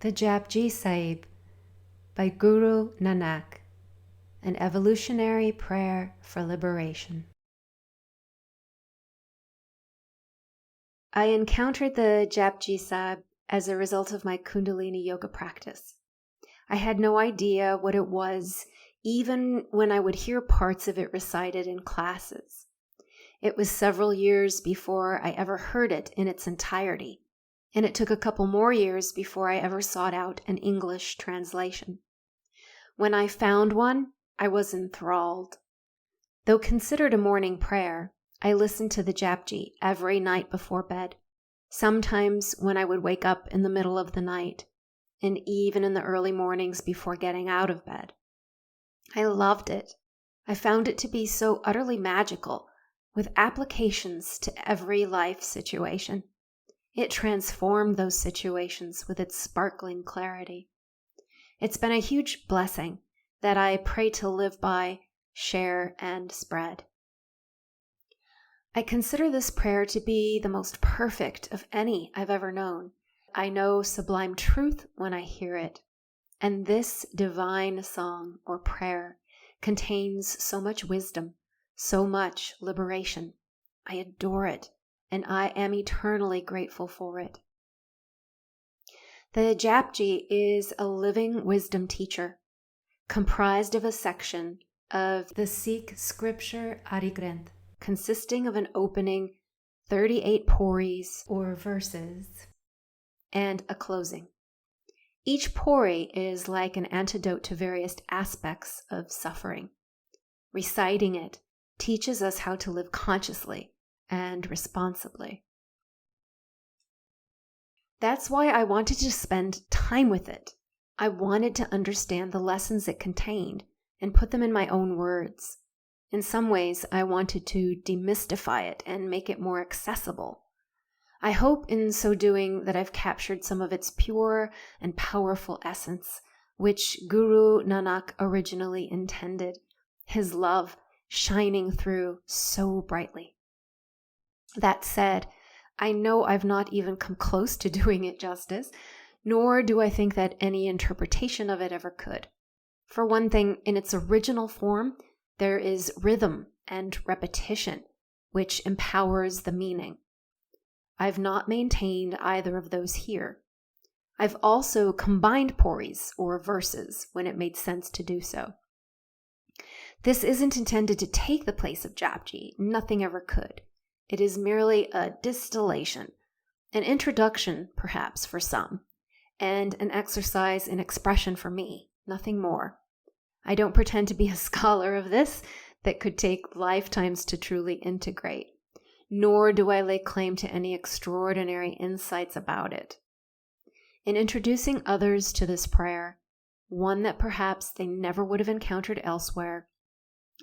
The Japji Sahib by Guru Nanak, an evolutionary prayer for liberation. I encountered the Japji Sahib as a result of my Kundalini yoga practice. I had no idea what it was, even when I would hear parts of it recited in classes. It was several years before I ever heard it in its entirety, and it took a couple more years before I ever sought out an English translation. When I found one, I was enthralled. Though considered a morning prayer, I listened to the Japji every night before bed, sometimes when I would wake up in the middle of the night, and even in the early mornings before getting out of bed. I loved it. I found it to be so utterly magical, with applications to every life situation. It transformed those situations with its sparkling clarity. It's been a huge blessing that I pray to live by, share, and spread. I consider this prayer to be the most perfect of any I've ever known. I know sublime truth when I hear it, and this divine song or prayer contains so much wisdom, so much liberation. I adore it, and I am eternally grateful for it. The Japji is a living wisdom teacher, comprised of a section of the Sikh scripture Adigranth, consisting of an opening 38 Pauris or verses and a closing. Each Pauri is like an antidote to various aspects of suffering. Reciting it teaches us how to live consciously and responsibly. That's why I wanted to spend time with it. I wanted to understand the lessons it contained and put them in my own words. In some ways, I wanted to demystify it and make it more accessible. I hope in so doing that I've captured some of its pure and powerful essence, which Guru Nanak originally intended, his love shining through so brightly. That said, I know I've not even come close to doing it justice, nor do I think that any interpretation of it ever could. For one thing, in its original form, there is rhythm and repetition, which empowers the meaning. I've not maintained either of those here. I've also combined Pauris or verses when it made sense to do so. This isn't intended to take the place of Japji, nothing ever could. It is merely a distillation, an introduction perhaps for some, and an exercise in expression for me, nothing more. I don't pretend to be a scholar of this that could take lifetimes to truly integrate, nor do I lay claim to any extraordinary insights about it. In introducing others to this prayer, one that perhaps they never would have encountered elsewhere,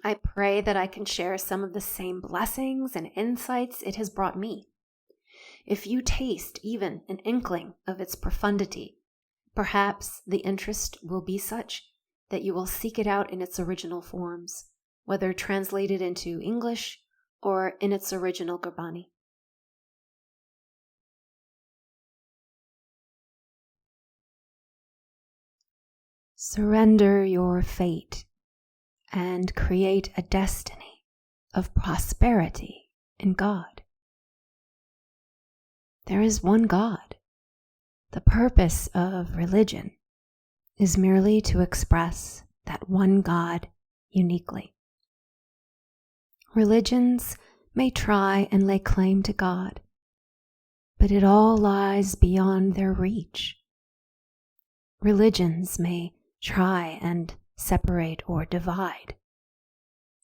I pray that I can share some of the same blessings and insights it has brought me. If you taste even an inkling of its profundity, perhaps the interest will be such that you will seek it out in its original forms, whether translated into English or in its original Gurbani. Surrender your fate and create a destiny of prosperity in God. There is one God. The purpose of religion is merely to express that one God uniquely. Religions may try and lay claim to God, but it all lies beyond their reach. Religions may try and separate or divide,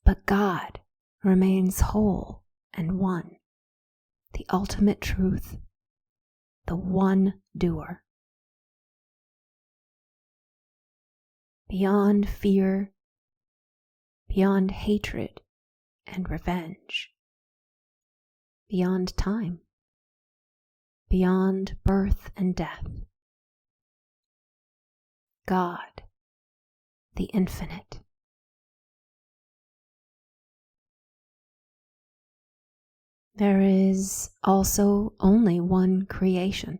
but God remains whole and one, the ultimate truth, the one doer. Beyond fear, beyond hatred and revenge, beyond time, beyond birth and death. God, the infinite. There is also only one creation.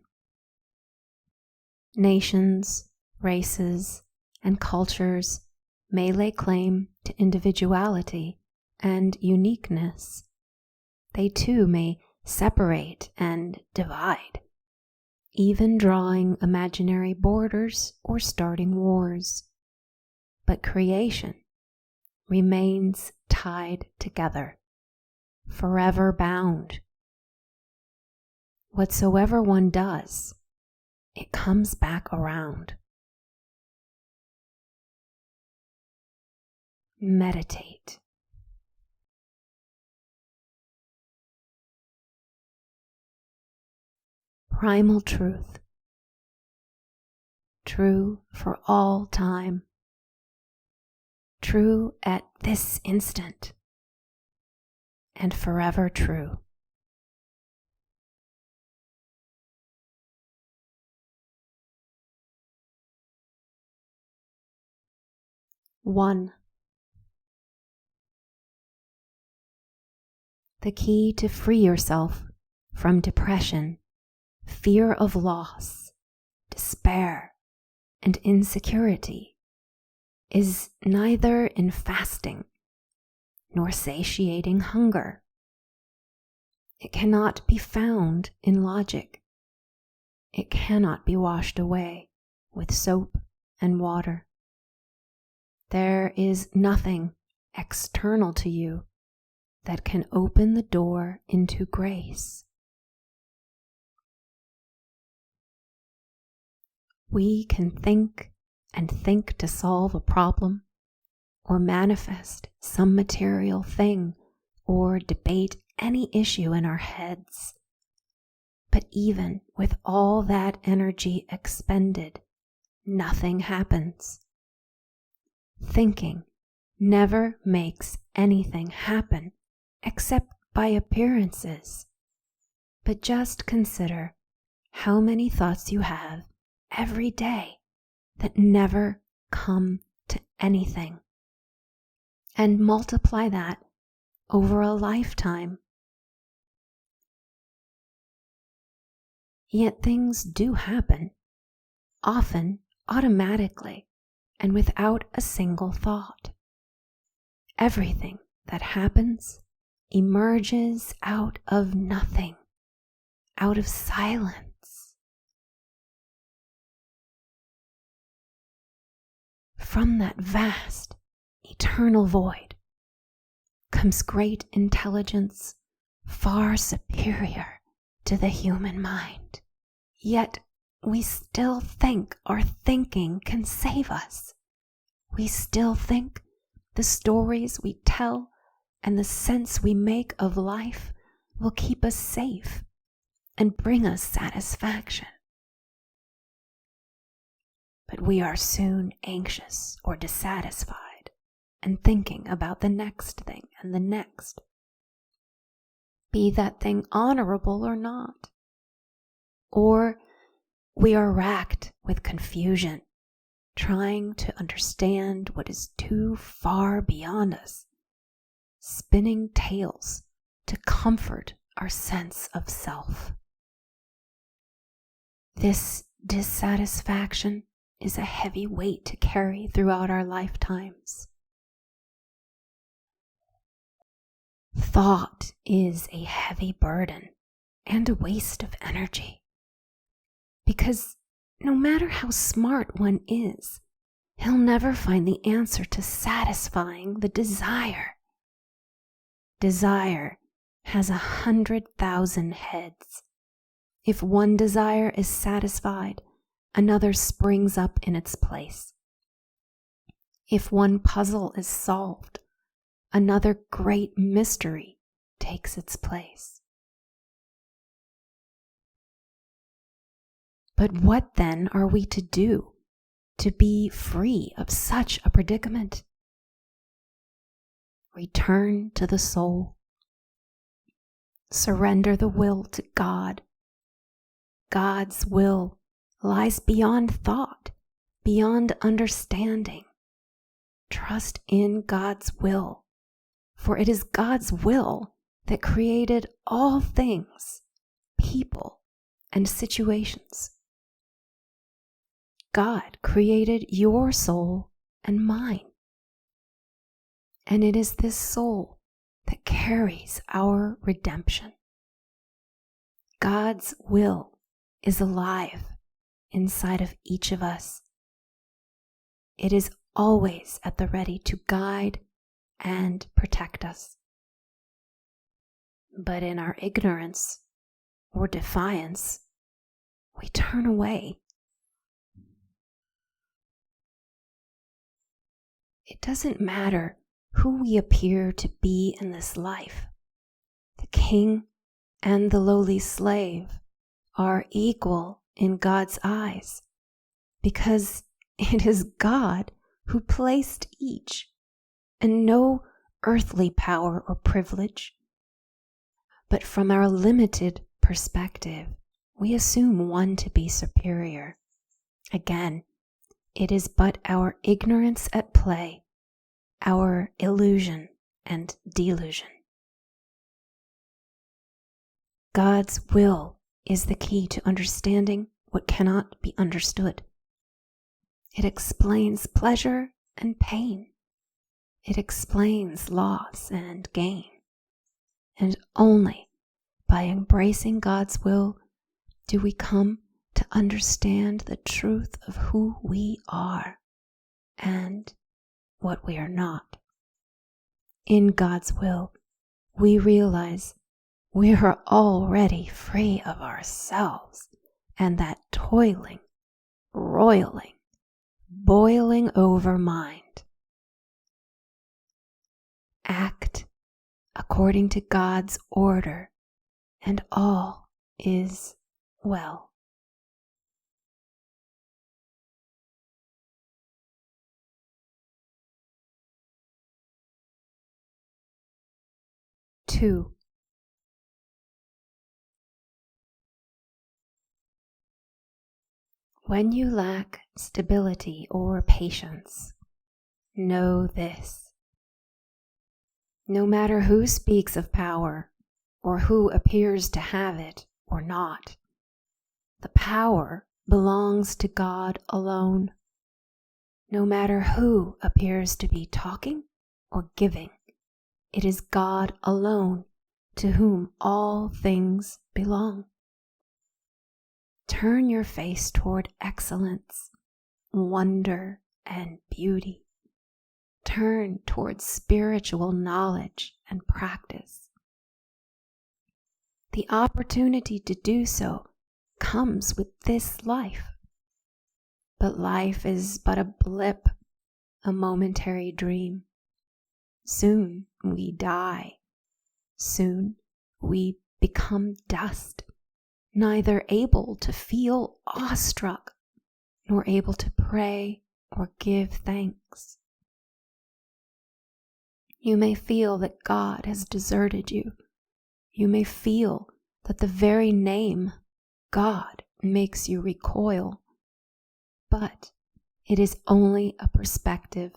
Nations, races, and cultures may lay claim to individuality and uniqueness. They too may separate and divide, even drawing imaginary borders or starting wars. But creation remains tied together, forever bound. Whatsoever one does, it comes back around. Meditate. Primal truth, true for all time, true at this instant, and forever true. One. The key to free yourself from depression, fear of loss, despair, and insecurity is neither in fasting nor satiating hunger. It cannot be found in logic. It cannot be washed away with soap and water. There is nothing external to you that can open the door into grace. We can think and think to solve a problem, or manifest some material thing, or debate any issue in our heads. But even with all that energy expended, nothing happens. Thinking never makes anything happen except by appearances. But just consider how many thoughts you have every day that never come to anything, and multiply that over a lifetime. Yet things do happen, often automatically and without a single thought. Everything that happens emerges out of nothing, out of silence. From that vast, eternal void comes great intelligence far superior to the human mind. Yet we still think our thinking can save us. We still think the stories we tell and the sense we make of life will keep us safe and bring us satisfaction. But we are soon anxious or dissatisfied and thinking about the next thing and the next, be that thing honorable or not. Or we are racked with confusion, trying to understand what is too far beyond us, spinning tales to comfort our sense of self. This dissatisfaction is a heavy weight to carry throughout our lifetimes. Thought is a heavy burden and a waste of energy, because no matter how smart one is, he'll never find the answer to satisfying the desire. Desire has 100,000 heads. If one desire is satisfied, another springs up in its place. If one puzzle is solved, another great mystery takes its place. But what then are we to do to be free of such a predicament? Return to the soul. Surrender the will to God. God's will lies beyond thought, beyond understanding. Trust in God's will, for it is God's will that created all things, people, and situations. God created your soul and mine. And it is this soul that carries our redemption. God's will is alive inside of each of us. It is always at the ready to guide and protect us. But in our ignorance or defiance, we turn away. It doesn't matter who we appear to be in this life. The king and the lowly slave are equal in God's eyes, because it is God who placed each, and no earthly power or privilege. But from our limited perspective, we assume one to be superior. Again, it is but our ignorance at play, our illusion and delusion. God's will is the key to understanding what cannot be understood. It explains pleasure and pain. It explains loss and gain. And only by embracing God's will do we come to understand the truth of who we are and what we are not. In God's will, we realize we are already free of ourselves and that toiling, roiling, boiling over mind. Act according to God's order, and all is well. Two. When you lack stability or patience, know this. No matter who speaks of power or who appears to have it or not, the power belongs to God alone. No matter who appears to be talking or giving, it is God alone to whom all things belong. Turn your face toward excellence, wonder, and beauty. Turn toward spiritual knowledge and practice. The opportunity to do so comes with this life. But life is but a blip, a momentary dream. Soon we die. Soon we become dust, neither able to feel awestruck, nor able to pray or give thanks. You may feel that God has deserted you. You may feel that the very name God makes you recoil. But it is only a perspective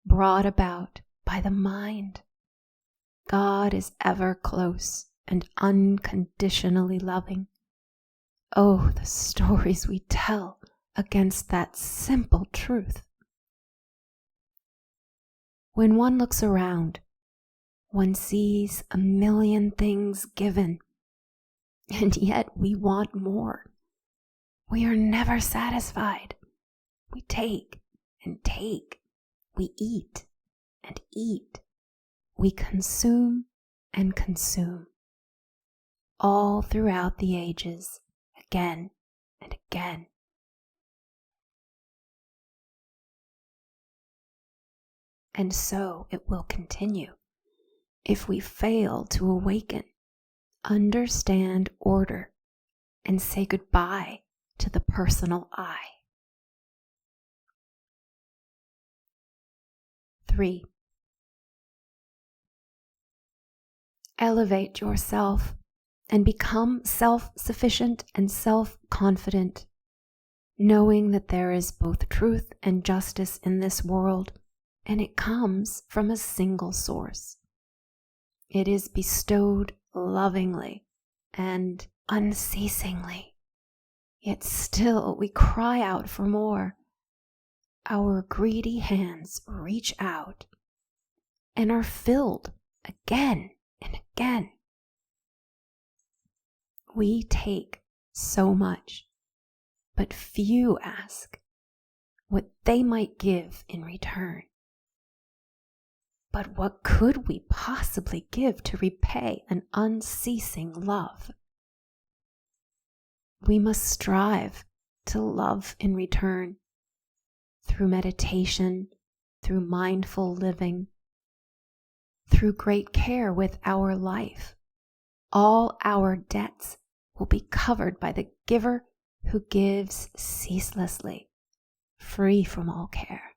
brought about by the mind. God is ever close and unconditionally loving. Oh, the stories we tell against that simple truth. When one looks around, one sees a million things given, and yet we want more. We are never satisfied. We take and take. We eat and eat. We consume and consume. All throughout the ages, again and again. And so it will continue if we fail to awaken, understand order, and say goodbye to the personal I. 3. Elevate yourself and become self-sufficient and self-confident, knowing that there is both truth and justice in this world, and it comes from a single source. It is bestowed lovingly and unceasingly. Yet still we cry out for more. Our greedy hands reach out and are filled again and again. We take so much, but few ask what they might give in return. But what could we possibly give to repay an unceasing love? We must strive to love in return through meditation, through mindful living, through great care with our life. All our debts will be covered by the giver who gives ceaselessly, free from all care.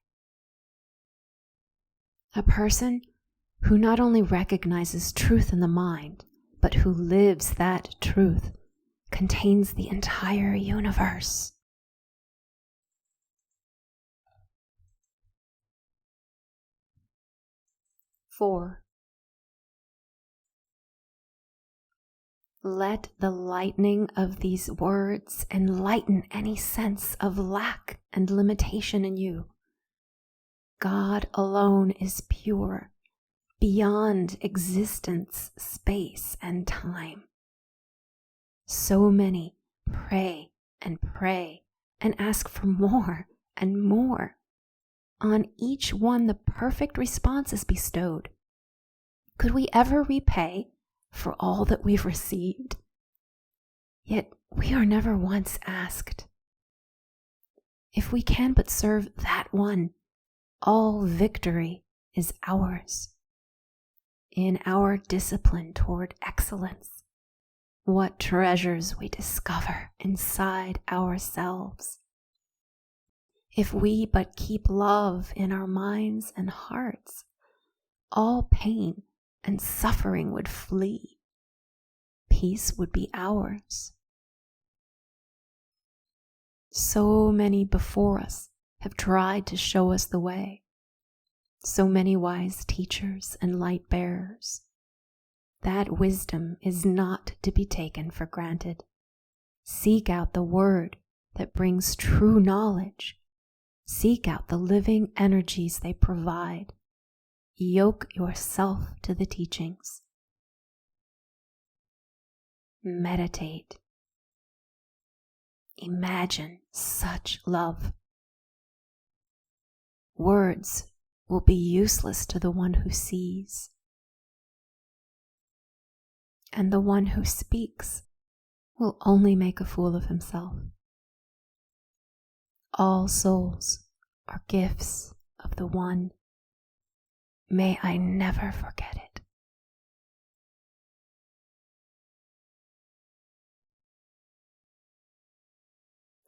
A person who not only recognizes truth in the mind, but who lives that truth, contains the entire universe. Four. Let the lightning of these words enlighten any sense of lack and limitation in you. God alone is pure, beyond existence, space, and time. So many pray and ask for more and more. On each one the perfect response is bestowed. Could we ever repay for all that we've received? Yet we are never once asked. If we can but serve that one, all victory is ours. In our discipline toward excellence, what treasures we discover inside ourselves. If we but keep love in our minds and hearts, all pain and suffering would flee. Peace would be ours. So many before us have tried to show us the way. So many wise teachers and light bearers. That wisdom is not to be taken for granted. Seek out the word that brings true knowledge. Seek out the living energies they provide. Yoke yourself to the teachings. Meditate. Imagine such love. Words will be useless to the one who sees. And the one who speaks will only make a fool of himself. All souls are gifts of the One. May I never forget it.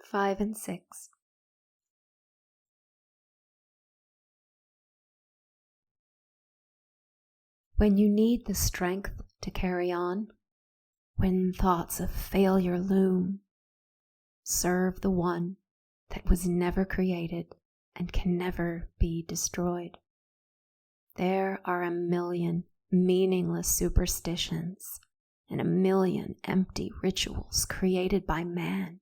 Five and 6. When you need the strength to carry on, when thoughts of failure loom, serve the one that was never created and can never be destroyed. There are a million meaningless superstitions and a million empty rituals created by man,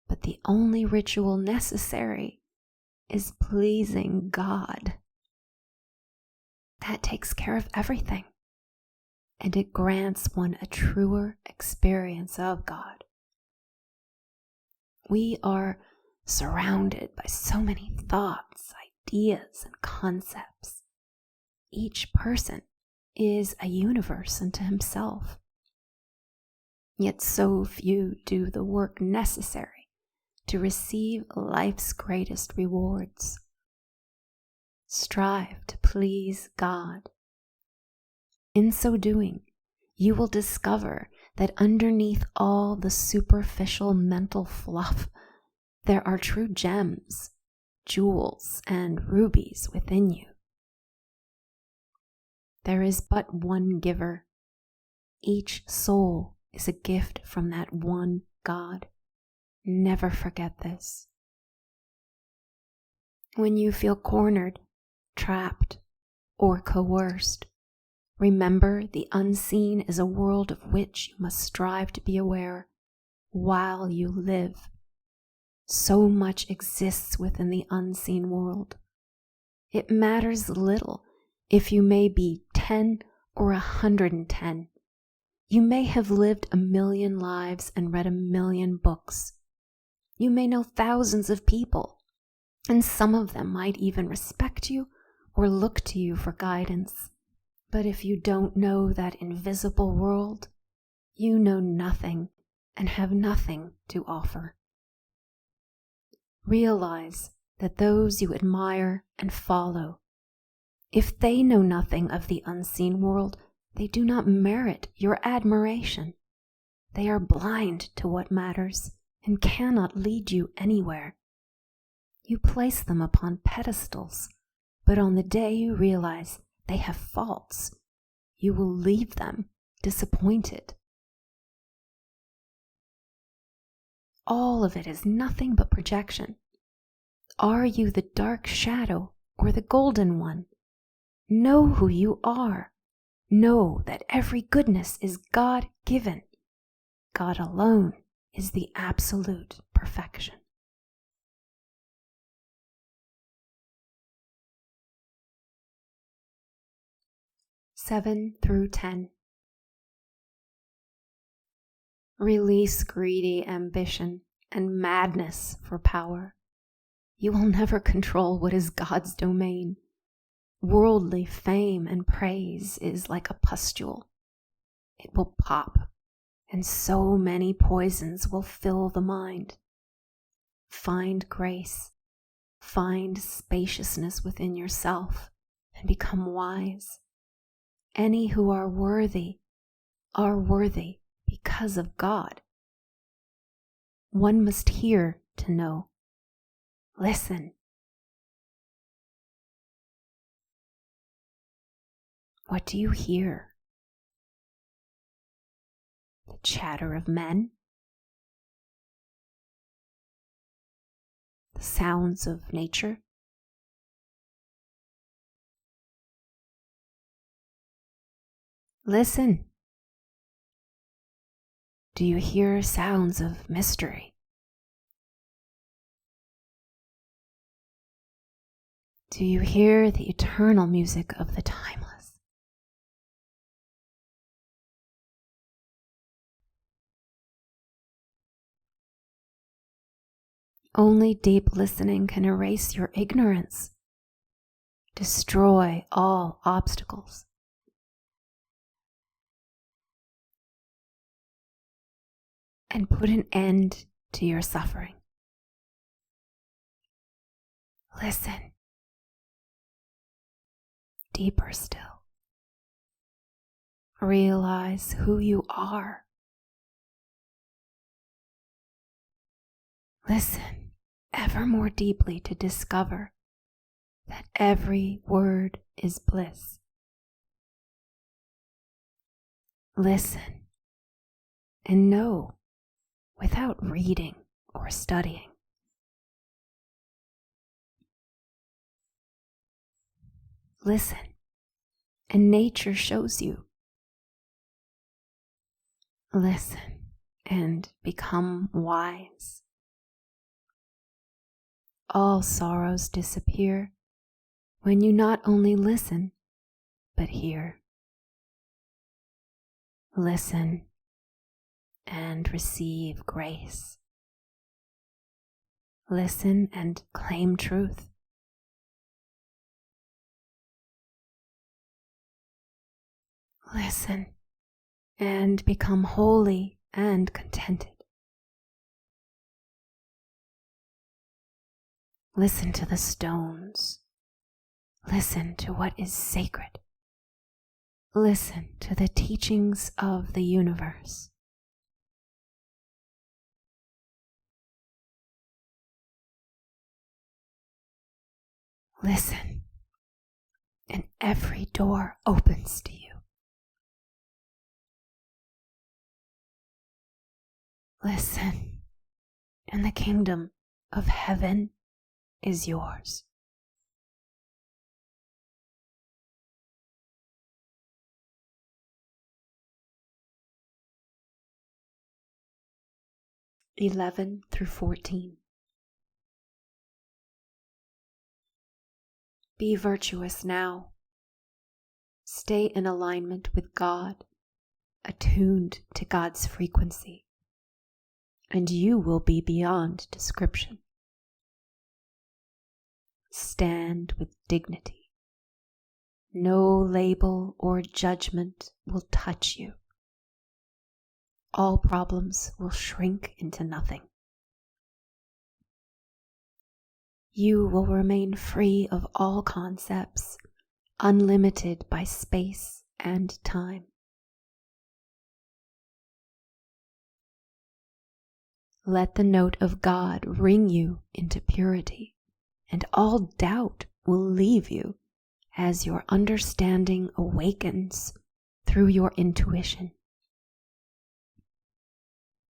but the only ritual necessary is pleasing God. That takes care of everything, and it grants one a truer experience of God. We are surrounded by so many thoughts, ideas, and concepts. Each person is a universe unto himself. Yet so few do the work necessary to receive life's greatest rewards. Strive to please God. In so doing, you will discover that underneath all the superficial mental fluff, there are true gems, jewels, and rubies within you. There is but one giver. Each soul is a gift from that one God. Never forget this. When you feel cornered, trapped, or coerced, remember the unseen is a world of which you must strive to be aware, while you live. So much exists within the unseen world. It matters little if you may be 10 or 110. You may have lived 1,000,000 lives and read 1,000,000 books. You may know thousands of people, and some of them might even respect you or look to you for guidance. But if you don't know that invisible world, you know nothing and have nothing to offer. Realize that those you admire and follow, if they know nothing of the unseen world, they do not merit your admiration. They are blind to what matters and cannot lead you anywhere. You place them upon pedestals, but on the day you realize they have faults, you will leave them disappointed. All of it is nothing but projection. Are you the dark shadow or the golden one? Know who you are. Know that every goodness is God-given. God alone is the absolute perfection. (7 through 10). Release greedy ambition and madness for power. You will never control what is God's domain. Worldly fame and praise is like a pustule. It will pop, and so many poisons will fill the mind. Find grace, find spaciousness within yourself, and become wise. Any who are worthy because of God. One must hear to know. Listen. What do you hear? The chatter of men? The sounds of nature? Listen. Do you hear sounds of mystery? Do you hear the eternal music of the timeless? Only deep listening can erase your ignorance, destroy all obstacles. And put an end to your suffering. Listen. Deeper still. Realize who you are. Listen ever more deeply to discover that every word is bliss. Listen and know without reading or studying. Listen, and nature shows you. Listen and become wise. All sorrows disappear when you not only listen, but hear. Listen and receive grace. Listen and claim truth. Listen and become holy and contented. Listen to the stones. Listen to what is sacred. Listen to the teachings of the universe. Listen, and every door opens to you. Listen, and the kingdom of heaven is yours. 11 through 14. Be virtuous now. Stay in alignment with God, attuned to God's frequency, and you will be beyond description. Stand with dignity. No label or judgment will touch you. All problems will shrink into nothing. You will remain free of all concepts, unlimited by space and time. Let the note of God ring you into purity, and all doubt will leave you as your understanding awakens through your intuition.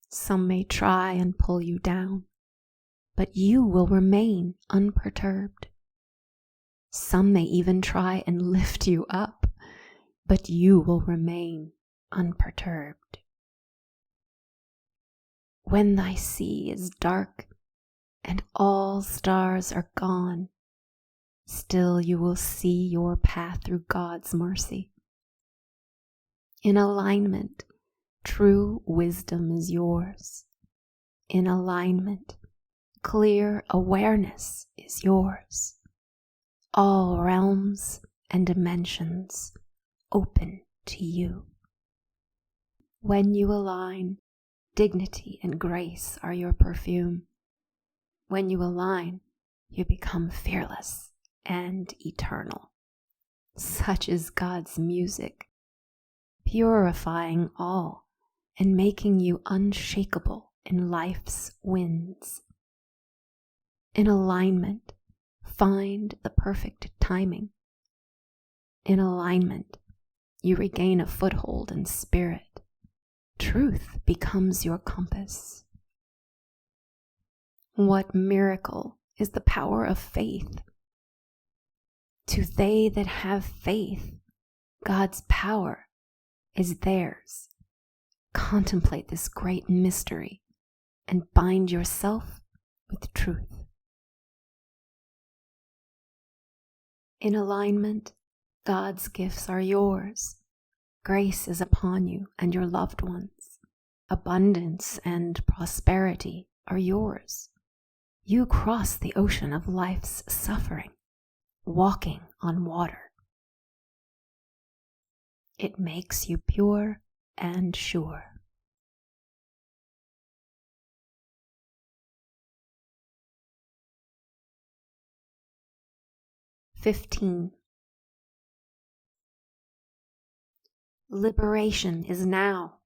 Some may try and pull you down, but you will remain unperturbed. Some may even try and lift you up, but you will remain unperturbed. When thy sea is dark and all stars are gone, still you will see your path through God's mercy. In alignment, true wisdom is yours. In alignment, clear awareness is yours. All realms and dimensions open to you. When you align, dignity and grace are your perfume. When you align, you become fearless and eternal. Such is God's music, purifying all and making you unshakable in life's winds. In alignment, find the perfect timing. In alignment, you regain a foothold in spirit. Truth becomes your compass. What miracle is the power of faith? To they that have faith, God's power is theirs. Contemplate this great mystery and bind yourself with truth. In alignment, God's gifts are yours. Grace is upon you and your loved ones. Abundance and prosperity are yours. You cross the ocean of life's suffering, walking on water. It makes you pure and sure. (15) Liberation is now.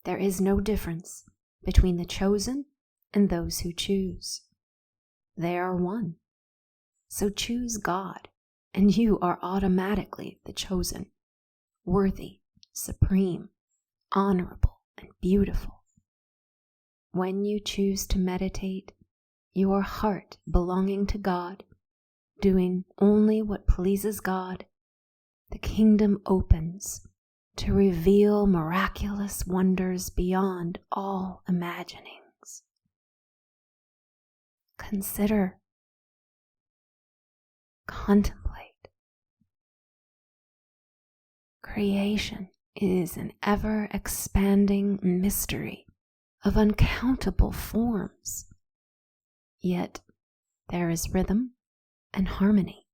There is no difference between the chosen and those who choose. They are one. So choose God, and you are automatically the chosen, worthy, supreme, honorable, and beautiful. When you choose to meditate, your heart belonging to God, doing only what pleases God, the kingdom opens to reveal miraculous wonders beyond all imaginings. Consider, contemplate. Creation is an ever-expanding mystery of uncountable forms. Yet there is rhythm and harmony.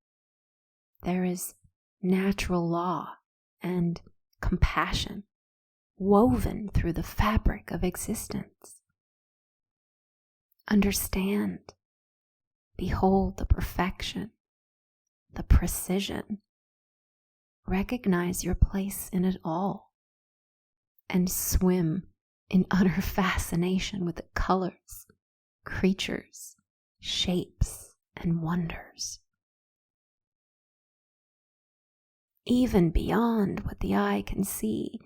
There is natural law and compassion woven through the fabric of existence. Understand, behold the perfection, the precision. Recognize your place in it all, and swim in utter fascination with the colors, creatures, shapes, and wonders. Even beyond what the eye can see,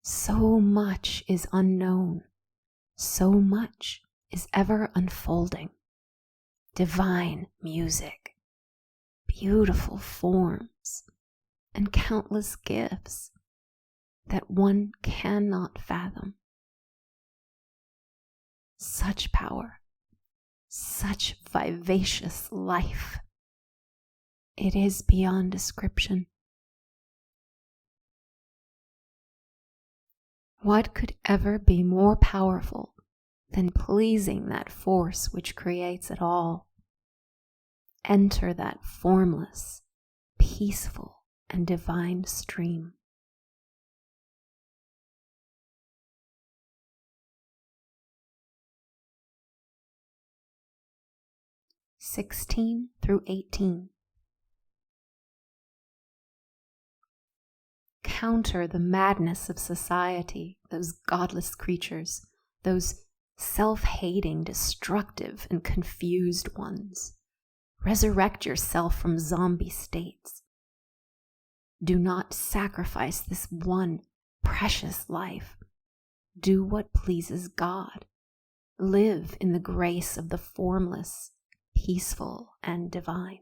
so much is unknown, so much is ever unfolding. Divine music, beautiful forms, and countless gifts that one cannot fathom. such power, such vivacious life. It is beyond description. What could ever be more powerful than pleasing that force which creates it all? Enter that formless, peaceful, and divine stream. (16 through 18). Counter the madness of society, those godless creatures, those self-hating, destructive, and confused ones. Resurrect yourself from zombie states. Do not sacrifice this one precious life. Do what pleases God. Live in the grace of the formless, peaceful, and divine.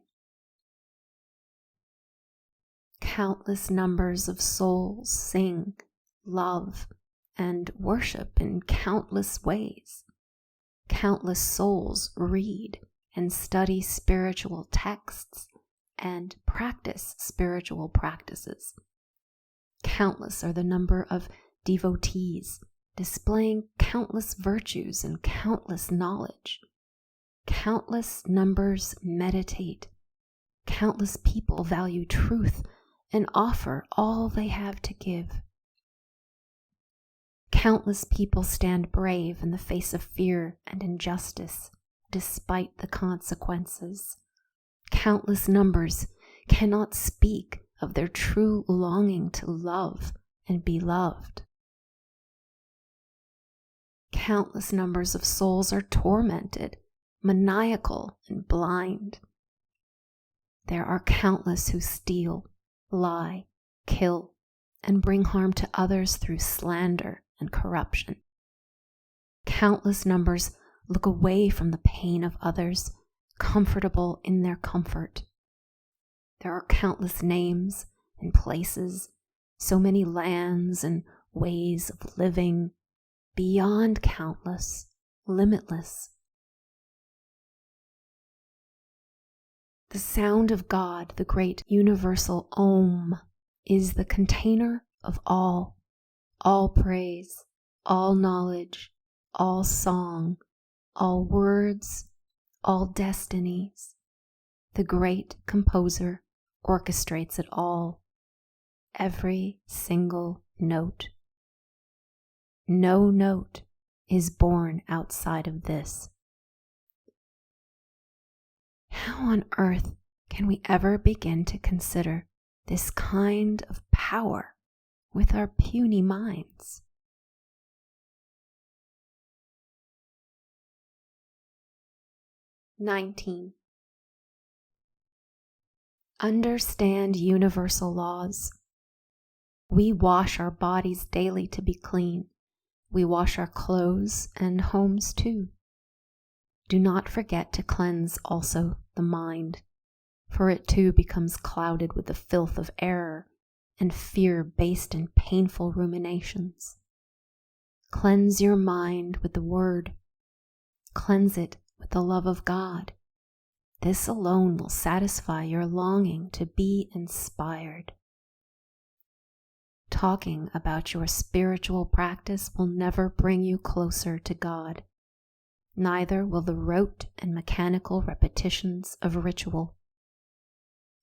Countless numbers of souls sing, love, and worship in countless ways. Countless souls read and study spiritual texts and practice spiritual practices. Countless are the number of devotees displaying countless virtues and countless knowledge. Countless numbers meditate. Countless people value truth and offer all they have to give. Countless people stand brave in the face of fear and injustice, despite the consequences. Countless numbers cannot speak of their true longing to love and be loved. Countless numbers of souls are tormented, maniacal, and blind. There are countless who steal, lie, kill, and bring harm to others through slander and corruption. Countless numbers look away from the pain of others, comfortable in their comfort. There are countless names and places, so many lands and ways of living, beyond countless, limitless. The sound of God, the great universal Om, is the container of all praise, all knowledge, all song, all words, all destinies. The great composer orchestrates it all, every single note. No note is born outside of this. How on earth can we ever begin to consider this kind of power with our puny minds? (19) Understand universal laws. We wash our bodies daily to be clean. We wash our clothes and homes too. Do not forget to cleanse also the mind, for it too becomes clouded with the filth of error and fear based in painful ruminations. Cleanse your mind with the Word. Cleanse it with the love of God. This alone will satisfy your longing to be inspired. Talking about your spiritual practice will never bring you closer to God. Neither will the rote and mechanical repetitions of ritual.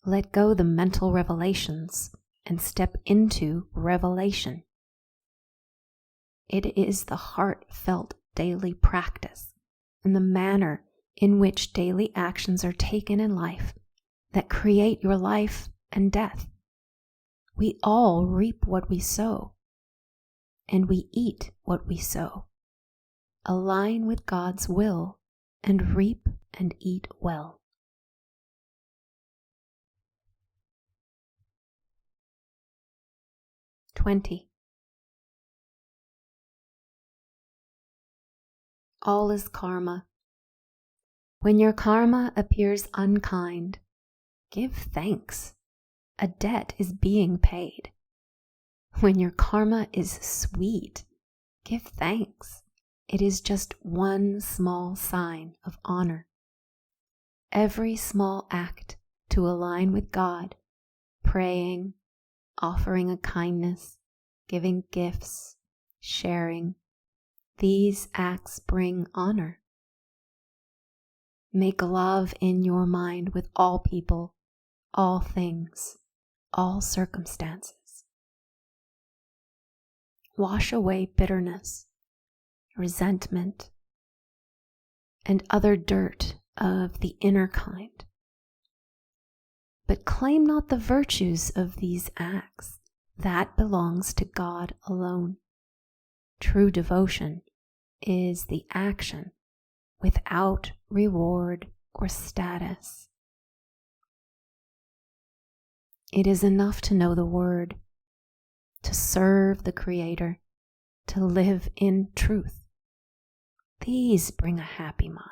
Let go the mental revelations and step into revelation. It is the heartfelt daily practice and the manner in which daily actions are taken in life that create your life and death. We all reap what we sow, and we eat what we sow. Align with God's will and reap and eat well. (20) All is karma. When your karma appears unkind, give thanks. A debt is being paid. When your karma is sweet, give thanks. it is just one small sign of honor. Every small act to align with God, praying, offering a kindness, giving gifts, sharing, these acts bring honor. Make love in your mind with all people, all things, all circumstances. Wash away bitterness, resentment, and other dirt of the inner kind. But claim not the virtues of these acts. That belongs to God alone. True devotion is the action without reward or status. It is enough to know the word, to serve the Creator, to live in truth. These bring a happy mind.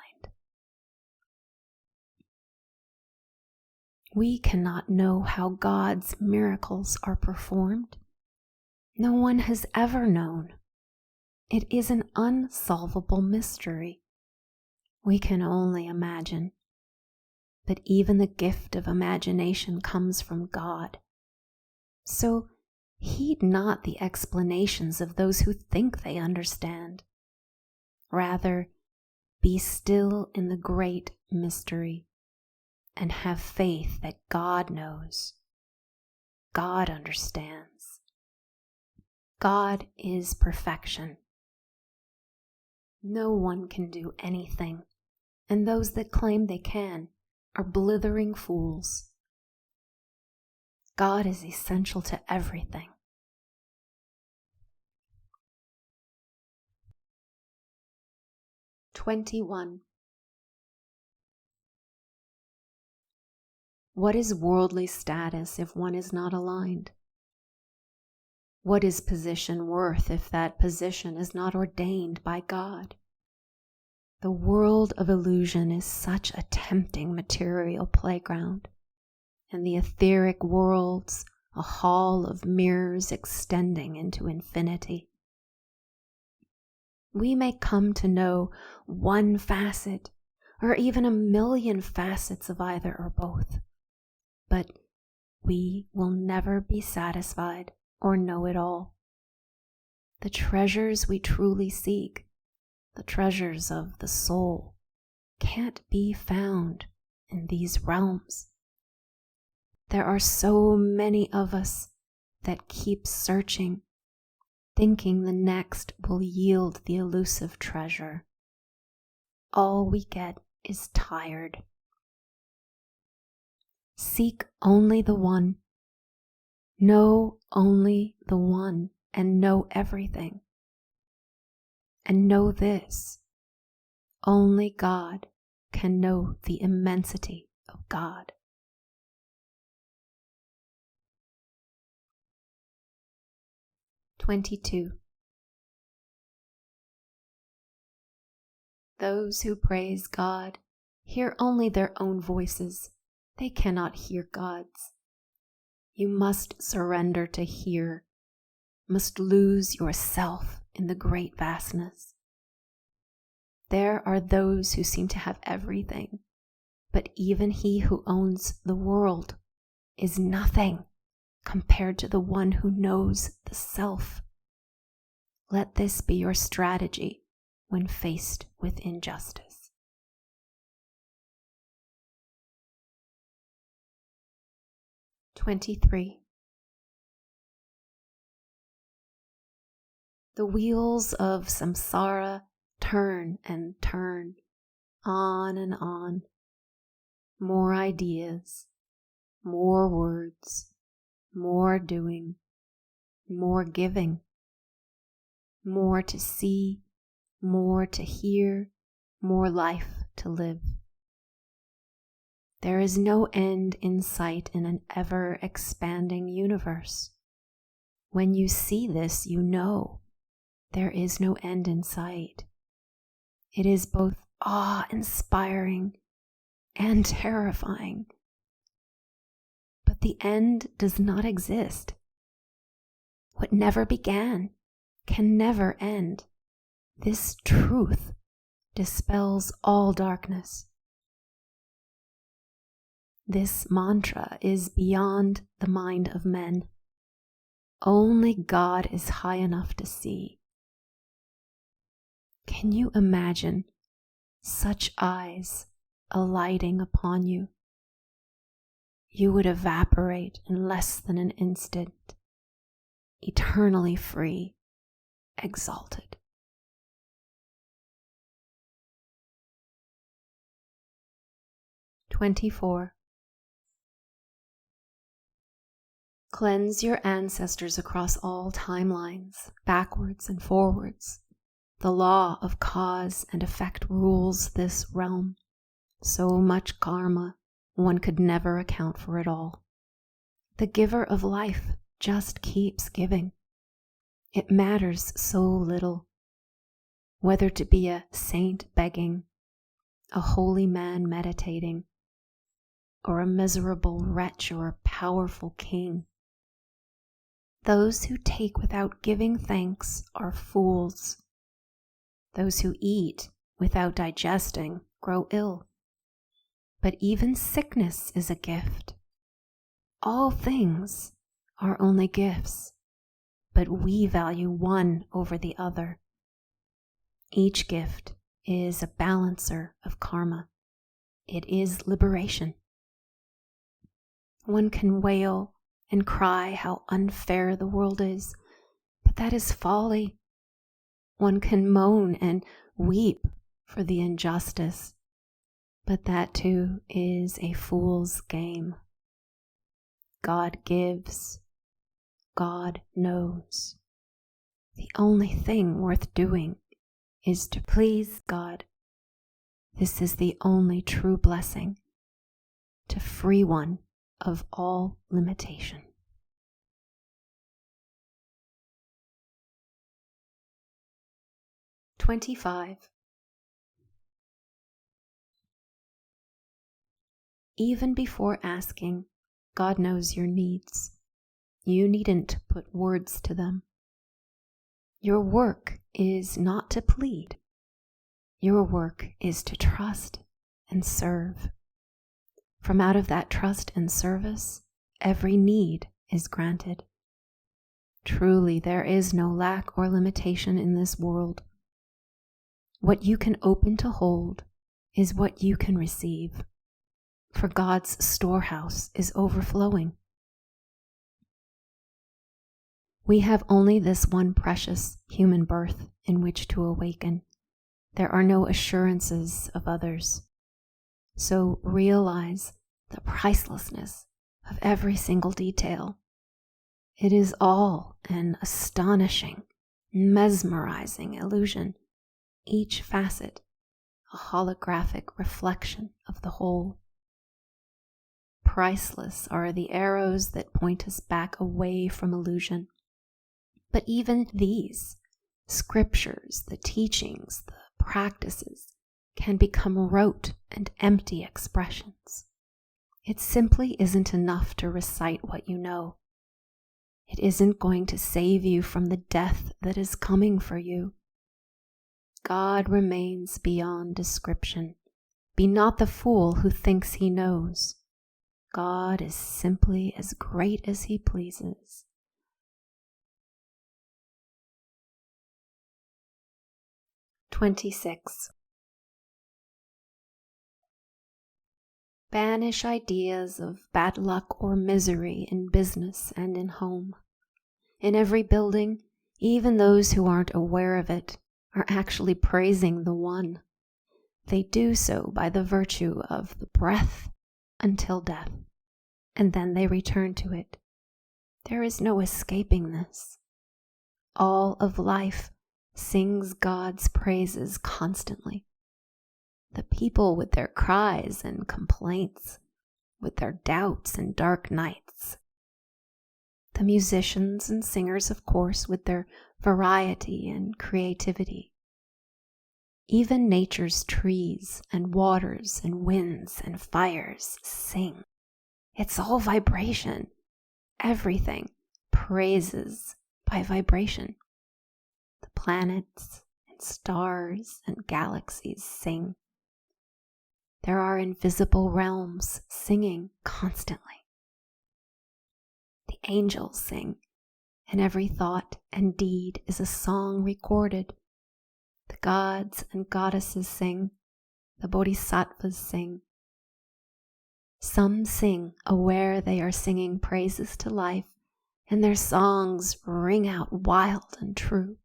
We cannot know how God's miracles are performed. No one has ever known. It is an unsolvable mystery. We can only imagine. But even the gift of imagination comes from God. So heed not the explanations of those who think they understand. Rather, be still in the great mystery and have faith that God knows. God understands. God is perfection. No one can do anything, and those that claim they can are blithering fools. God is essential to everything. (21) What is worldly status if one is not aligned? What is position worth if that position is not ordained by God? The world of illusion is such a tempting material playground, and the etheric worlds a hall of mirrors extending into infinity. We may come to know one facet, or even a million facets of either or both, but we will never be satisfied or know it all. The treasures we truly seek, the treasures of the soul, can't be found in these realms. There are so many of us that keep searching, thinking the next will yield the elusive treasure. All we get is tired. Seek only the one. Know only the one and know everything. And know this: only God can know the immensity of God. (22) Those who praise God hear only their own voices. They cannot hear God's. You must surrender to hear, must lose yourself in the great vastness. There are those who seem to have everything, but even he who owns the world is nothing compared to the one who knows the self. Let this be your strategy when faced with injustice. 23. The wheels of samsara turn and turn, on and on. More ideas, more words, more doing, more giving, more to see, more to hear, more life to live. There is no end in sight in an ever-expanding universe. When you see this, you know there is no end in sight. It is both awe-inspiring and terrifying. But the end does not exist. What never began can never end. This truth dispels all darkness. This mantra is beyond the mind of men. Only God is high enough to see. Can you imagine such eyes alighting upon you? You would evaporate in less than an instant, eternally free, exalted. (24) Cleanse your ancestors across all timelines, backwards and forwards. The law of cause and effect rules this realm. So much karma, one could never account for it all. The giver of life just keeps giving. It matters so little whether to be a saint begging, a holy man meditating, or a miserable wretch or a powerful king. Those who take without giving thanks are fools. Those who eat without digesting grow ill. But even sickness is a gift. All things are only gifts, but we value one over the other. Each gift is a balancer of karma. It is liberation. One can wail and cry how unfair the world is, but that is folly. One can moan and weep for the injustice, but that too is a fool's game. God gives. God knows. The only thing worth doing is to please God. This is the only true blessing, to free one of all limitation. (25) Even before asking, God knows your needs. You needn't put words to them. Your work is not to plead. Your work is to trust and serve. From out of that trust and service, every need is granted. Truly, there is no lack or limitation in this world. What you can open to hold is what you can receive, for God's storehouse is overflowing. We have only this one precious human birth in which to awaken. There are no assurances of others. So realize the pricelessness of every single detail. It is all an astonishing, mesmerizing illusion, each facet a holographic reflection of the whole. Priceless are the arrows that point us back away from illusion. But even these scriptures, the teachings, the practices, can become rote and empty expressions. It simply isn't enough to recite what you know. It isn't going to save you from the death that is coming for you. God remains beyond description. Be not the fool who thinks he knows. God is simply as great as he pleases. (26) Banish ideas of bad luck or misery in business and in home. In every building, even those who aren't aware of it are actually praising the One. They do so by the virtue of the breath until death, and then they return to it. There is no escaping this. All of life sings God's praises constantly. The people with their cries and complaints, with their doubts and dark nights. The musicians and singers, of course, with their variety and creativity. Even nature's trees and waters and winds and fires sing. It's all vibration. Everything praises by vibration. The planets and stars and galaxies sing. There are invisible realms singing constantly. The angels sing, and every thought and deed is a song recorded. The gods and goddesses sing, the bodhisattvas sing. Some sing aware they are singing praises to life, and their songs ring out wild and true.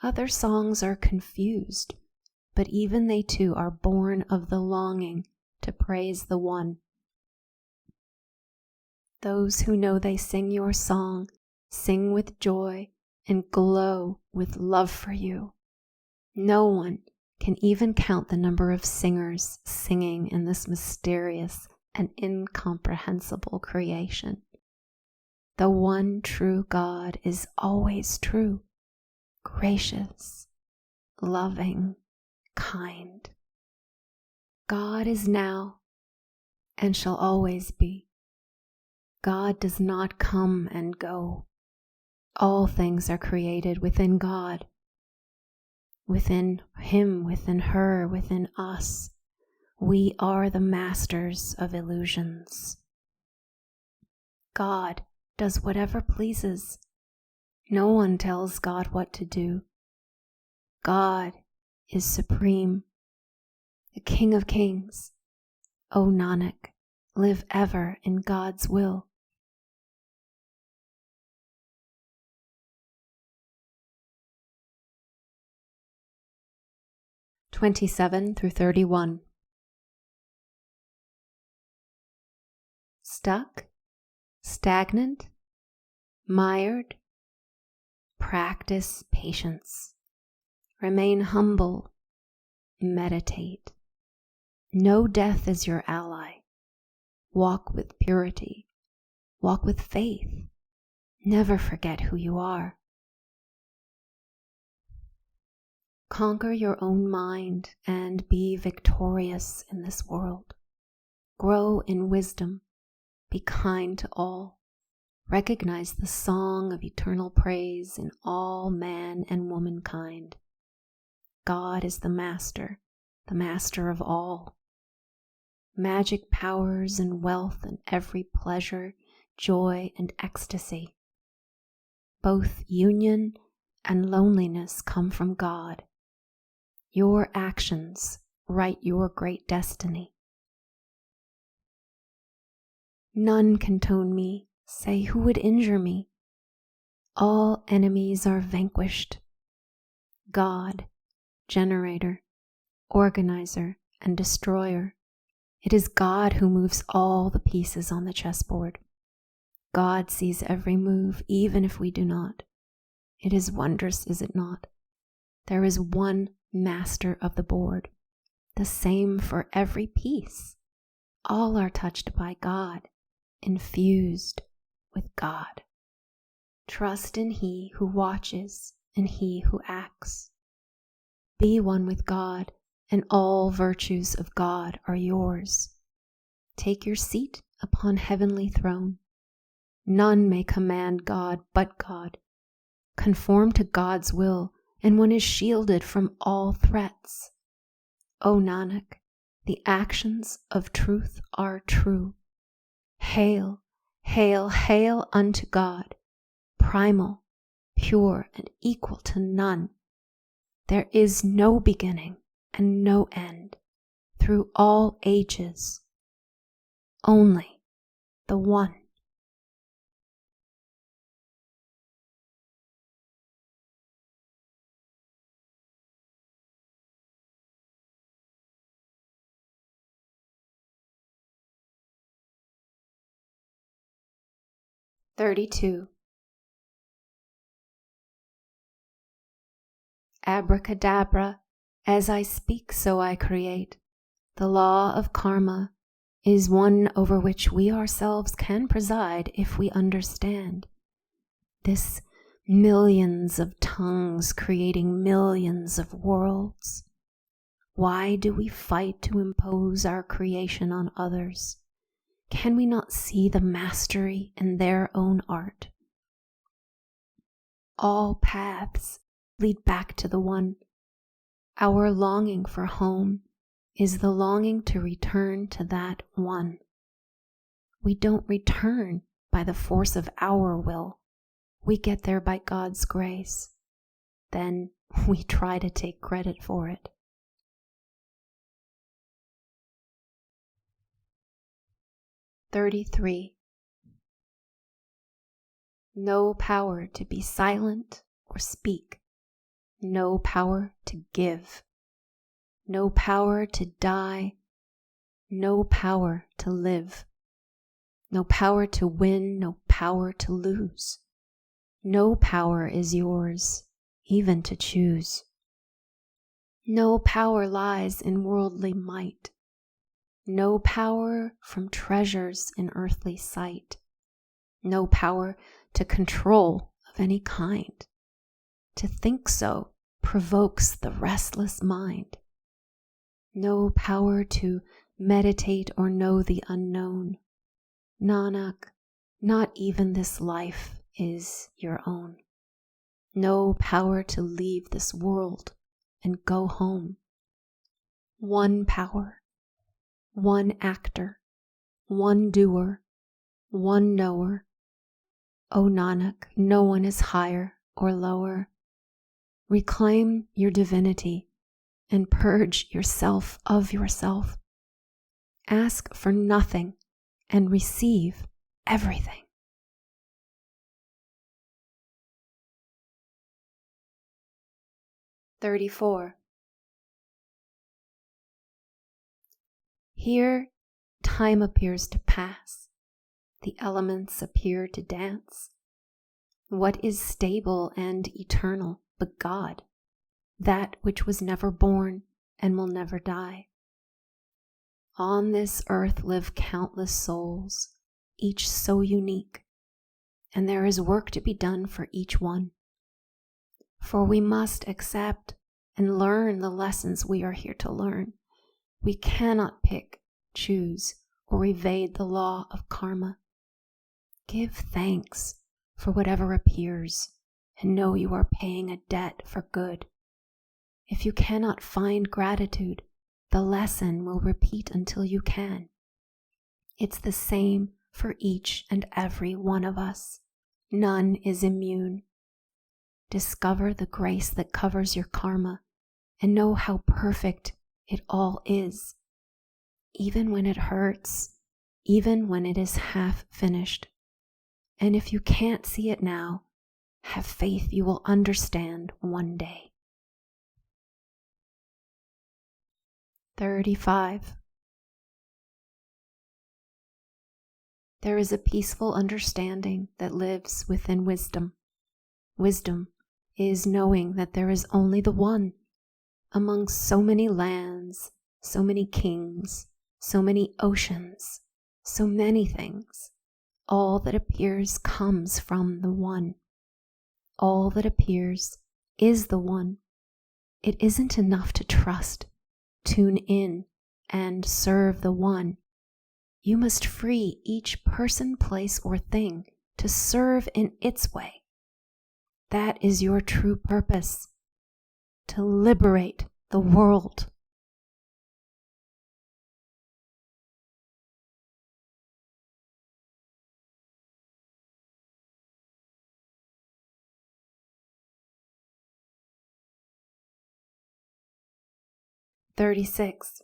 Other songs are confused, but even they too are born of the longing to praise the One. Those who know they sing your song sing with joy and glow with love for you. No one can even count the number of singers singing in this mysterious and incomprehensible creation. The one true God is always true, gracious, loving, kind. God is now and shall always be. God does not come and go. All things are created within God, within Him, within her, within us. We are the masters of illusions. God does whatever pleases. No one tells God what to do. God is supreme, the King of Kings. O Nanak, live ever in God's will. (27 through 31). Stuck, stagnant, mired? Practice patience. Remain humble. Meditate. Know death is your ally. Walk with purity. Walk with faith. Never forget who you are. Conquer your own mind and be victorious in this world. Grow in wisdom. Be kind to all. Recognize the song of eternal praise in all man and womankind. God is the master of all. Magic powers and wealth and every pleasure, joy and ecstasy. Both union and loneliness come from God. Your actions write your great destiny. None can tone me, say who would injure me. All enemies are vanquished. God, generator, organizer, and destroyer. It is God who moves all the pieces on the chessboard. God sees every move, even if we do not. It is wondrous, is it not? There is one master of the board, the same for every piece. All are touched by God, infused with God. Trust in He who watches and He who acts. Be one with God, and all virtues of God are yours. Take your seat upon heavenly throne. None may command God but God. Conform to God's will, and one is shielded from all threats. O Nanak, the actions of truth are true. Hail, hail, hail unto God, primal, pure, and equal to none. There is no beginning and no end through all ages. Only the One. (32) Abracadabra, as I speak so I create. The law of karma is one over which we ourselves can preside if we understand. This millions of tongues creating millions of worlds. Why do we fight to impose our creation on others? Can we not see the mastery in their own art? All paths lead back to the One, Our longing for home is the longing to return to that one. We don't return by the force of our will. We get there by God's grace. Then we try to take credit for it. "33. No power to be silent or speak. No power to give. No power to die. No power to live. No power to win. No power to lose. No power is yours, even to choose. No power lies in worldly might. No power from treasures in earthly sight. No power to control of any kind. To think so provokes the restless mind. No power to meditate or know the unknown. Nanak, not even this life is your own. No power to leave this world and go home. One power, one actor, one doer, one knower. O Nanak, no one is higher or lower. Reclaim your divinity and purge yourself of yourself. Ask for nothing and receive everything. "34. Here time appears to pass. The elements appear to dance. What is stable and eternal but God, that which was never born and will never die? On this earth live countless souls, each so unique, and there is work to be done for each one. For we must accept and learn the lessons we are here to learn. We cannot pick, choose, or evade the law of karma. Give thanks for whatever appears, and know you are paying a debt for good. If you cannot find gratitude, the lesson will repeat until you can. It's the same for each and every one of us. None is immune. Discover the grace that covers your karma and know how perfect it all is. Even when it hurts, even when it is half finished. And if you can't see it now, have faith you will understand one day. 35. There is a peaceful understanding that lives within wisdom. Wisdom is knowing that there is only the one. Among so many lands, so many kings, so many oceans, so many things, all that appears comes from the one. All that appears is the one. It isn't enough to trust, tune in, and serve the one. You must free each person, place, or thing to serve in its way. That is your true purpose, to liberate the world. "36.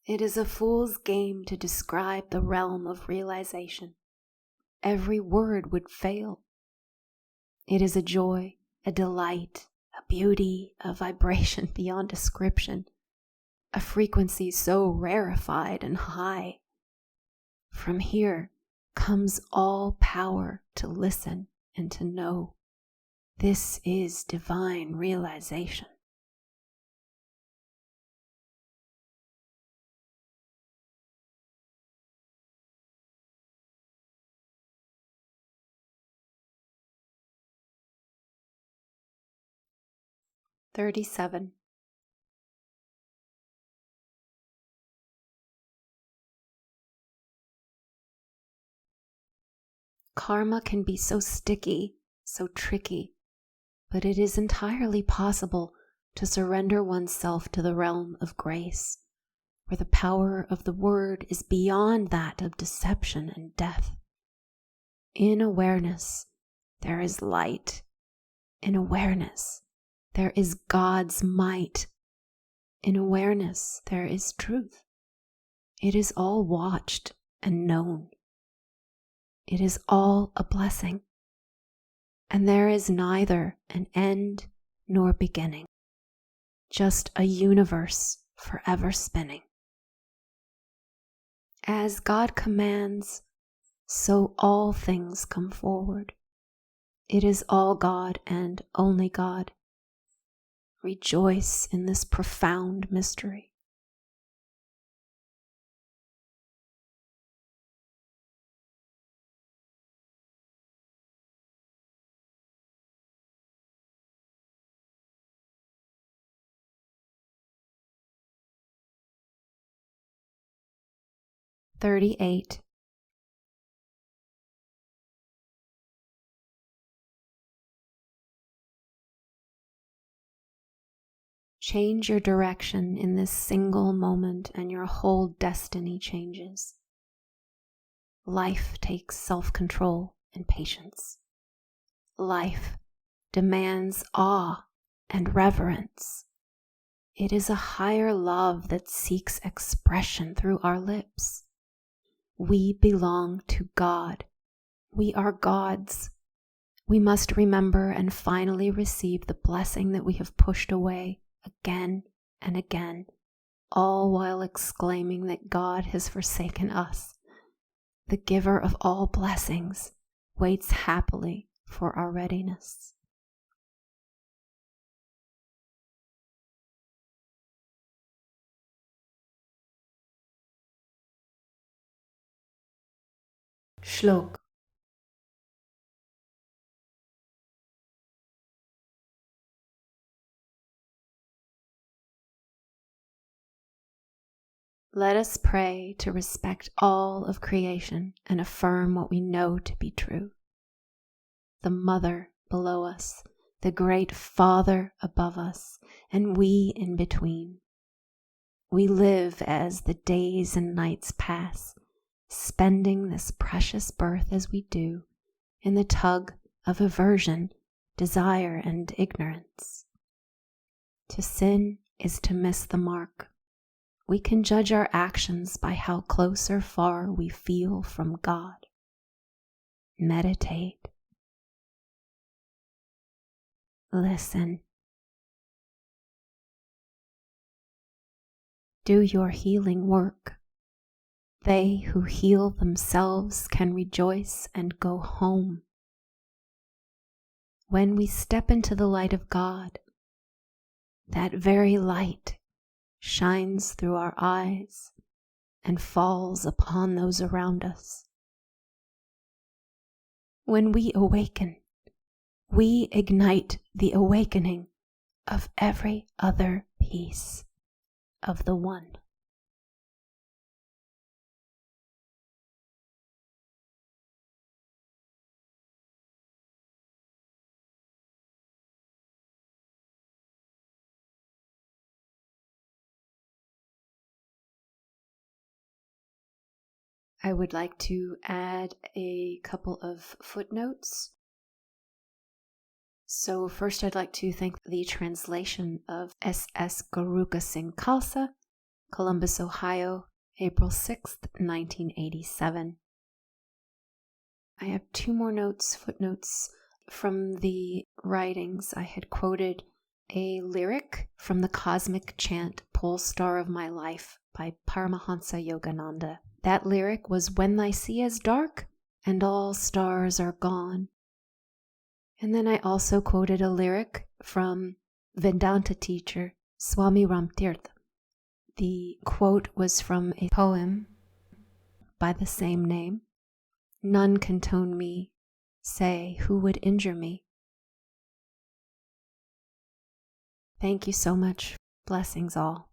It is a fool's game to describe the realm of realization. Every word would fail. It is a joy, a delight, a beauty, a vibration beyond description, a frequency so rarefied and high. From here comes all power to listen and to know. This is divine realization. "37. Karma can be so sticky, so tricky, but it is entirely possible to surrender oneself to the realm of grace, where the power of the word is beyond that of deception and death. In awareness, there is light. In awareness, there is God's might. In awareness, there is truth. It is all watched and known. It is all a blessing. And there is neither an end nor beginning, just a universe forever spinning. As God commands, so all things come forward. It is all God and only God. Rejoice in this profound mystery. (38) Change your direction in this single moment and your whole destiny changes. Life takes self-control and patience. Life demands awe and reverence. It is a higher love that seeks expression through our lips. We belong to God. We are God's. We must remember and finally receive the blessing that we have pushed away again and again, all while exclaiming that God has forsaken us. The giver of all blessings waits happily for our readiness. Shlok. Let us pray to respect all of creation and affirm what we know to be true. The Mother below us, the great Father above us, and we in between. We live as the days and nights pass, spending this precious birth as we do in the tug of aversion, desire, and ignorance. To sin is to miss the mark. We can judge our actions by how close or far we feel from God. Meditate. Listen. Do your healing work. They who heal themselves can rejoice and go home. When we step into the light of God, that very light shines through our eyes and falls upon those around us. When we awaken, we ignite the awakening of every other piece of the One. I would like to add a couple of footnotes. So first I'd like to thank the translation of S.S. Garuka Singh Khalsa, Columbus, Ohio, April 6th, 1987. I have two more footnotes from the writings. I had quoted a lyric from the cosmic chant Pole Star of My Life by Paramahansa Yogananda. That lyric was, "When thy sea is dark and all stars are gone." And then I also quoted a lyric from Vedanta teacher Swami Ramtirtha. The quote was from a poem by the same name. "None can tone me, say, who would injure me?" Thank you so much. Blessings all.